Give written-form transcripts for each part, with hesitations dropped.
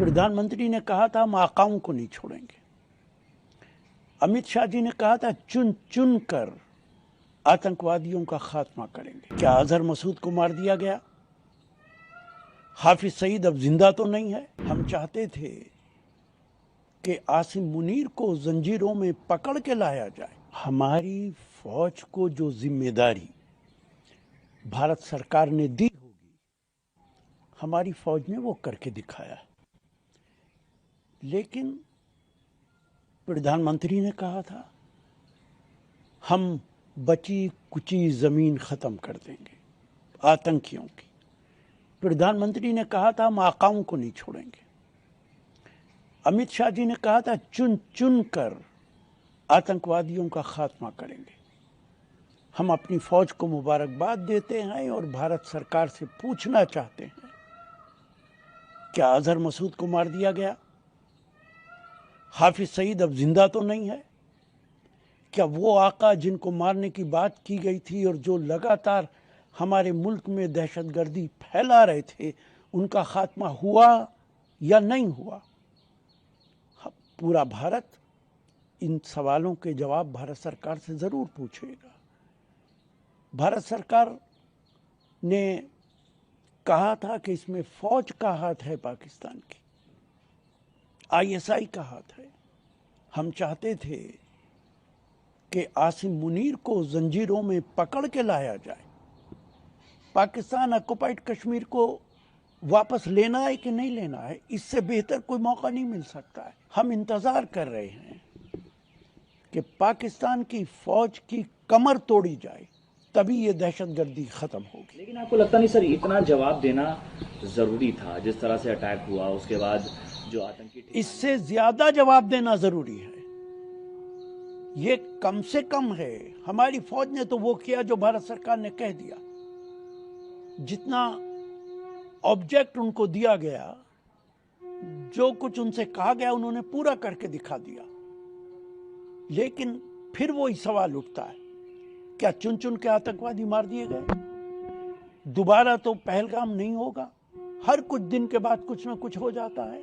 प्रधानमंत्री ने कहा था हम आकाओं को नहीं छोड़ेंगे। अमित शाह जी ने कहा था चुन चुन कर आतंकवादियों का खात्मा करेंगे। क्या अजहर मसूद को मार दिया गया? हाफिज सईद अब जिंदा तो नहीं है। हम चाहते थे कि आसिम मुनीर को जंजीरों में पकड़ के लाया जाए। हमारी फौज को जो जिम्मेदारी भारत सरकार ने दी होगी, हमारी फौज ने वो करके दिखाया। लेकिन प्रधानमंत्री ने कहा था हम बची कुची जमीन खत्म कर देंगे आतंकियों की। प्रधानमंत्री ने कहा था हम आकाओं को नहीं छोड़ेंगे। अमित शाह जी ने कहा था चुन चुन कर आतंकवादियों का खात्मा करेंगे। हम अपनी फौज को मुबारकबाद देते हैं और भारत सरकार से पूछना चाहते हैं, क्या अजहर मसूद को मार दिया गया? हाफिज सईद अब जिंदा तो नहीं है। क्या वो आका जिनको मारने की बात की गई थी और जो लगातार हमारे मुल्क में दहशतगर्दी फैला रहे थे, उनका खात्मा हुआ या नहीं हुआ? पूरा भारत इन सवालों के जवाब भारत सरकार से जरूर पूछेगा। भारत सरकार ने कहा था कि इसमें फौज का हाथ है, पाकिस्तान की आईएसआई का हाथ है। हम चाहते थे कि आसिम मुनीर को जंजीरों में पकड़ के लाया जाए। पाकिस्तान ऑक्युपाइड कश्मीर को वापस लेना है कि नहीं लेना है, इससे बेहतर कोई मौका नहीं मिल सकता है। हम इंतजार कर रहे हैं कि पाकिस्तान की फौज की कमर तोड़ी जाए, तभी ये दहशतगर्दी खत्म होगी। लेकिन आपको लगता नहीं सर इतना जवाब देना जरूरी था? जिस तरह से अटैक हुआ उसके बाद जो आतंकी, इससे ज्यादा जवाब देना जरूरी है। ये कम से कम है। हमारी फौज ने तो वो किया जो भारत सरकार ने कह दिया। जितना ऑब्जेक्ट उनको दिया गया, जो कुछ उनसे कहा गया, उन्होंने पूरा करके दिखा दिया। लेकिन फिर वही सवाल उठता है, क्या चुन चुन के आतंकवादी मार दिए गए? दोबारा तो पहलगाम नहीं होगा। हर कुछ दिन के बाद कुछ ना कुछ हो जाता है।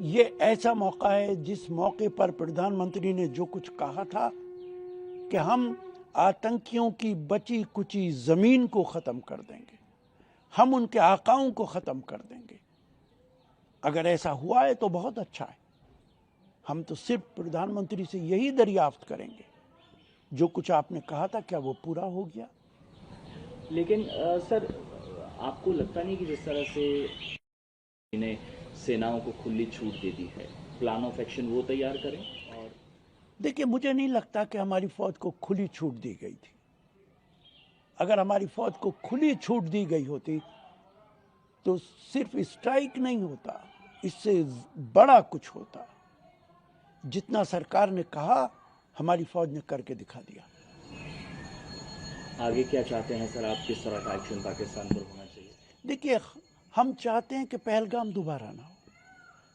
ये ऐसा मौका है जिस मौके पर प्रधानमंत्री ने जो कुछ कहा था कि हम आतंकियों की बची कुची जमीन को खत्म कर देंगे, हम उनके आकाओं को खत्म कर देंगे। अगर ऐसा हुआ है तो बहुत अच्छा है। हम तो सिर्फ प्रधानमंत्री से यही दरियाफ्त करेंगे, जो कुछ आपने कहा था क्या वो पूरा हो गया? लेकिन सर आपको लगता नहीं कि जिस तरह से इन्हें सेनाओं को खुली छूट दे दी है, प्लान ऑफ एक्शन वो तैयार करें? और देखिए, मुझे नहीं लगता कि हमारी फौज को खुली छूट दी गई थी। अगर हमारी फौज को खुली छूट दी गई होती तो सिर्फ स्ट्राइक नहीं होता, इससे बड़ा कुछ होता। जितना सरकार ने कहा, हमारी फौज ने करके दिखा दिया। आगे क्या चाहते हैं सर आप? किस तरह का एक्शन पाकिस्तान पर होना चाहिए? देखिए, हम चाहते हैं कि पहलगाम दोबारा ना हो।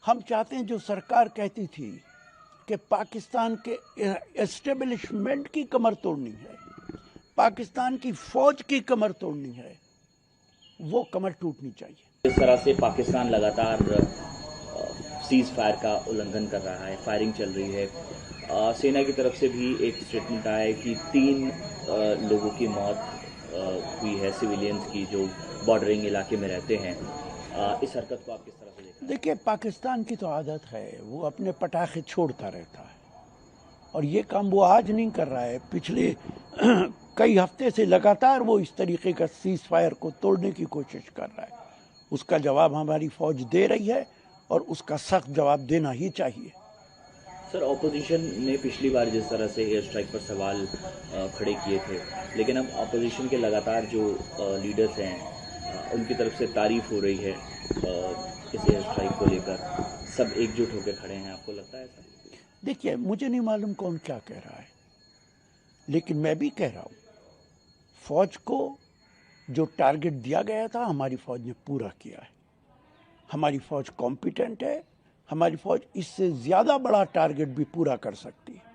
हम चाहते हैं जो सरकार कहती थी कि पाकिस्तान के एस्टेब्लिशमेंट की कमर तोड़नी है, पाकिस्तान की फौज की कमर तोड़नी है, वो कमर टूटनी चाहिए। इस तरह से पाकिस्तान लगातार सीज फायर का उल्लंघन कर रहा है, फायरिंग चल रही है। सेना की तरफ से भी एक स्टेटमेंट आया है कि 3 लोगों की मौत हुई है, सिविलियंस की, जो बॉर्डरिंग इलाके में रहते हैं। इस हरकत को आप किस तरह से देखते हैं? देखिए, पाकिस्तान की तो आदत है, वो अपने पटाखे छोड़ता रहता है, और ये काम वो आज नहीं कर रहा है। पिछले कई हफ्ते से लगातार वो इस तरीके का सीज फायर को तोड़ने की कोशिश कर रहा है। उसका जवाब हमारी फौज दे रही है और उसका सख्त जवाब देना ही चाहिए। सर ऑपोजिशन ने पिछली बार जिस तरह से एयर स्ट्राइक पर सवाल खड़े किए थे, लेकिन अब ऑपोजिशन के लगातार जो लीडर्स हैं उनकी तरफ से तारीफ हो रही है इस एयर स्ट्राइक को लेकर, सब एकजुट होकर खड़े हैं। आपको लगता है सर? देखिए, मुझे नहीं मालूम कौन क्या कह रहा है, लेकिन मैं भी कह रहा हूँ, फौज को जो टारगेट दिया गया था हमारी फौज ने पूरा किया है। हमारी फौज कॉम्पिटेंट है। हमारी फौज इससे ज़्यादा बड़ा टारगेट भी पूरा कर सकती है।